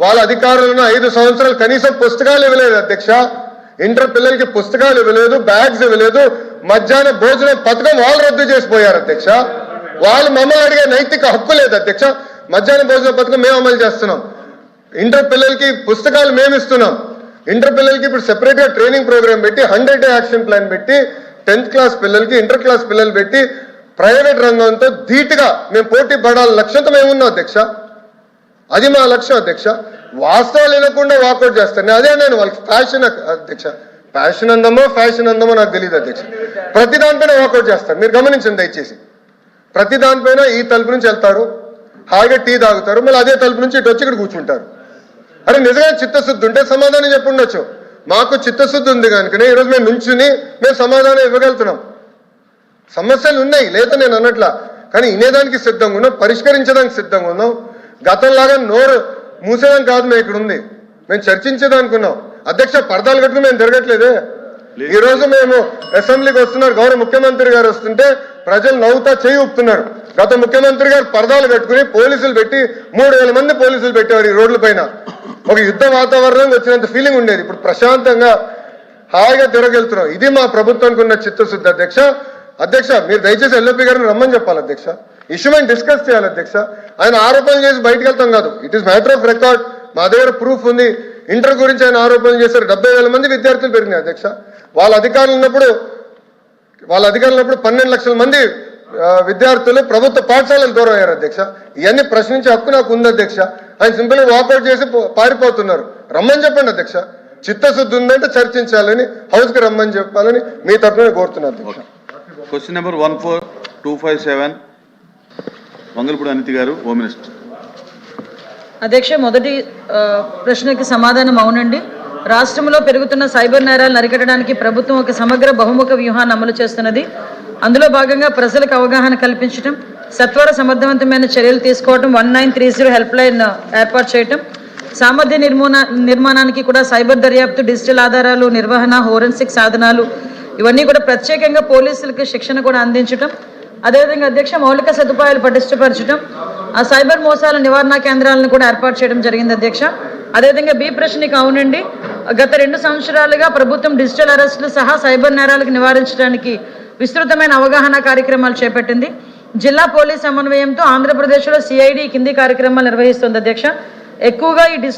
వాళ్ళ అధికారులను 5 సంవత్సరాలు కనీసం పుస్తకాలు ఇవ్వలేదు అధ్యక్ష. ఇంటర్ పిల్లలకి పుస్తకాలు ఇవ్వలేదు, బ్యాగ్స్ ఇవ్వలేదు, మధ్యాహ్న భోజనం పథకం వాళ్ళు రద్దు చేసిపోయారు అధ్యక్ష. వాళ్ళు మమ్మల్ని అడిగే నైతిక హక్కు లేదు అధ్యక్ష. మధ్యాహ్న భోజన పథకం మేము అమలు చేస్తున్నాం, ఇంటర్ పిల్లలకి పుస్తకాలు మేము ఇస్తున్నాం. ఇంటర్ పిల్లలకి ఇప్పుడు సెపరేట్గా ట్రైనింగ్ ప్రోగ్రామ్ పెట్టి 100 డే యాక్షన్ ప్లాన్ పెట్టి 10th క్లాస్ పిల్లలకి, ఇంటర్ క్లాస్ పిల్లలు పెట్టి ప్రైవేట్ రంగంతో ధీటుగా మేము పోటీ పడాలి లక్ష్యంతో మేము ఉన్నాం అధ్యక్ష. అది మా లక్ష్యం అధ్యక్ష. వాస్తవాలు వినకుండా వాకౌట్ చేస్తాను. అదే నేను వాళ్ళకి ఫ్యాషన్ అధ్యక్ష, ఫ్యాషన్ అందమో ఫ్యాషన్ అందమో నాకు తెలియదు అధ్యక్ష. ప్రతి దానిపైన వాకౌట్ చేస్తారు. మీరు గమనించండి దయచేసి. ప్రతి దానిపైన ఈ తలుపు నుంచి వెళ్తారు, హాయిగా టీ తాగుతారు, మళ్ళీ అదే తలుపు నుంచి ఇటు వచ్చి ఇక్కడ కూర్చుంటారు. అరే నిజంగా చిత్తశుద్ధి ఉంటే సమాధానం చెప్పుండొచ్చు. మాకు చిత్తశుద్ధి ఉంది కనుకనే ఈరోజు మేము నుంచుని మేము సమాధానం ఇవ్వగలుగుతున్నాం. సమస్యలు ఉన్నాయి లేదా నేను అన్నట్లా, కానీ వినేదానికి సిద్ధంగా ఉన్నాం, పరిష్కరించడానికి సిద్ధంగా ఉన్నాం. గతంలాగా నోరు మూసేదానికి కాదు మేము ఇక్కడ ఉంది, మేము చర్చించేదానికి ఉన్నాం అధ్యక్ష. పరదాలు కట్టుకుని మేము తిరగట్లేదే. ఈ రోజు మేము అసెంబ్లీకి వస్తున్నారు, గౌరవ ముఖ్యమంత్రి గారు వస్తుంటే ప్రజలు నవ్వుతా చేయి ఊపుతున్నారు. గత ముఖ్యమంత్రి గారు పరదాలు కట్టుకుని పోలీసులు పెట్టి 3000 మంది పోలీసులు పెట్టేవారు ఈ రోడ్ల పైన. ఒక యుద్ధ వాతావరణం వచ్చినంత ఫీలింగ్ ఉండేది. ఇప్పుడు ప్రశాంతంగా హాయిగా తిరగలుగుతున్నాం. ఇది మా ప్రభుత్వానికి ఉన్న చిత్తశుద్ధి అధ్యక్ష. అధ్యక్ష మీరు దయచేసి ఎల్ఓపి గారిని రమ్మని చెప్పాలి అధ్యక్ష. ఇష్యూ మేము డిస్కస్ చేయాలి అధ్యక్ష. ఆయన ఆరోపణలు చేసి బయటకు వెళ్తాం కాదు, it is matter of record. మా దగ్గర ప్రూఫ్ ఉంది. ఇంటర్ గురించి ఆయన ఆరోపణలు చేశారు. 70,000 మంది విద్యార్థులు పెరిగినాయి అధ్యక్ష. వాళ్ళ అధికారులు ఉన్నప్పుడు 12 లక్షల మంది విద్యార్థులు ప్రభుత్వ పాఠశాలకు దూరం అయ్యారు అధ్యక్ష. ఇవన్నీ ప్రశ్నించే హక్కు నాకు ఉంది అధ్యక్ష. ఆయన సింపుల్గా వాకౌట్ చేసి పారిపోతున్నారు. రమ్మని చెప్పండి అధ్యక్ష. చిత్తశుద్ధి ఉందంటే చర్చించాలని, హౌస్కి రమ్మని చెప్పాలని మీ తరఫున కోరుతున్నాను అధ్యక్ష. క్వశ్చన్ నెంబర్ 14257 వంగలపూడి అనితి గారు, హోమ్ మినిస్టర్. అధ్యక్ష, మొదటి ప్రశ్నకి సమాధానం అవునండి. రాష్ట్రంలో పెరుగుతున్న సైబర్ నేరాలను అరికట్టడానికి ప్రభుత్వం ఒక సమగ్ర బహుముఖ వ్యూహాన్ని అమలు చేస్తున్నది. అందులో భాగంగా ప్రజలకు అవగాహన కల్పించడం, సత్వర సమర్థవంతమైన చర్యలు తీసుకోవడం, 1930 హెల్ప్ లైన్ ఏర్పాటు చేయటం, సామర్థ్య నిర్మాణానికి కూడా సైబర్ దర్యాప్తు, డిజిటల్ ఆధారాలు నిర్వహణ, ఫోరెన్సిక్ సాధనాలు ఇవన్నీ కూడా ప్రత్యేకంగా పోలీసులకు శిక్షణ కూడా అందించడం, అదేవిధంగా అధ్యక్ష మౌలిక సదుపాయాలు పటిష్టపరచడం, ఆ సైబర్ మోసాల నివారణ కేంద్రాలను కూడా ఏర్పాటు చేయడం జరిగింది అధ్యక్ష. అదేవిధంగా బి ప్రశ్నకి అవునండి, గత 2 సంవత్సరాలుగా ప్రభుత్వం డిజిటల్ అరెస్టులు సహా సైబర్ నేరాలకు నివారించడానికి విస్తృతమైన అవగాహన కార్యక్రమాలు చేపట్టింది. జిల్లా పోలీస్ సమన్వయంతో ఆంధ్రప్రదేశ్లో సిఐడి కింది కార్యక్రమాలు నిర్వహిస్తుంది అధ్యక్ష. ఎక్కువగా ఈ